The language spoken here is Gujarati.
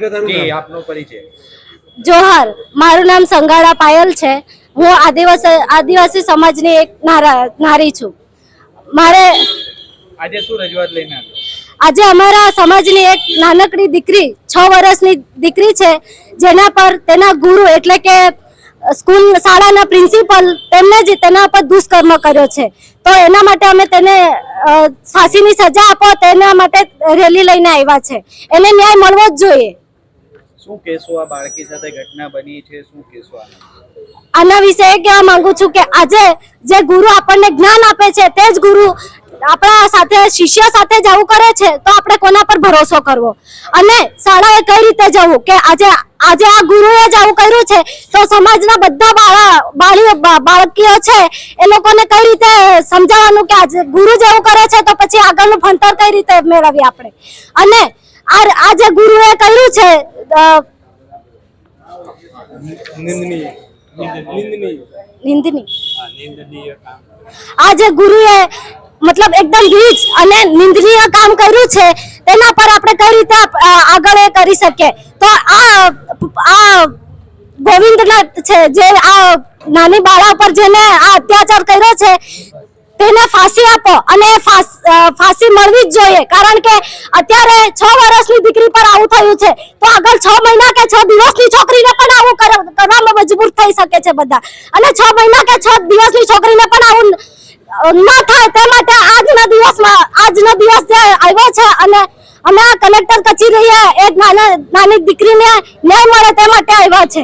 જી આપનો પરિચય જોહર, મારું નામ સંગાડા પાયલ છે। હું આદિવાસી સમાજની એક નારી છું। મારે આજે શું રજૂઆત લઈને આવ્યો? આજે અમારા સમાજની એક નાનકડી દીકરી 6 વર્ષની દીકરી છે, જેના પર તેના ગુરુ એટલે કે સ્કૂલ શાળાના પ્રિન્સિપલ તેમને જ તેના પર દુષ્કર્મ કર્યો છે। તો એના માટે અમે તેને ફાંસીની સજા આપો તેના માટે રેલી લઈને આવ્યા છે। એને ન્યાય મળવો જ જોઈએ। શું કહેશો આ બાળકી સાથે ઘટના બની છે, શું કહેશો આના વિશે એ કહેવા માંગુ છું કે આજે જે ગુરુ આપણને જ્ઞાન આપે છે તે જ ગુરુ આપણા સાથે શિષ્ય સાથે જ આવું કરે છે તો આપણે કોના પર ભરોસો કરવો? અને શાળાએ કઈ રીતે જવું કે આજે આ ગુરુએ જ આવું કર્યું છે તો સમાજના બધા બાળકીઓ છે એ લોકોને કઈ રીતે સમજાવવાનું કે આજે ગુરુ જ એવું કરે છે તો પછી આગળનું ભણતર કઈ રીતે મેળવીએ આપણે? અને આ જે ગુરુએ કર્યું છે નિંદનીય આ જે ગુરુએ મતલબ એકદમ રીચ અને નિંદનીય કામ કર્યું છે તેના પર આપણે કઈ રીતે આગળ કરી શકીએ? તો આ ગોવિંદનાથ છે જે આ નાની બાળા પર જેને આ અત્યાચાર કર્યો છે તેને ફાંસી આપો અને ફાંસી મળવી જ જોઈએ। કારણ કે અત્યારે 6 વર્ષની દીકરી પર આવું થયું છે તો આગળ 6 મહિના કે 6 દિવસની છોકરીને પણ આવું કરવામાં મજબૂર થઈ શકે છે બધા। અને 6 મહિના કે 6 દિવસની છોકરીને પણ આવું ન થાય તે માટે આજનો દિવસ જે આવ્યો છે અને અમે કલેક્ટર કચેરીએ એક નાની દીકરીને ન્યાય મળે તે માટે આવ્યા છે।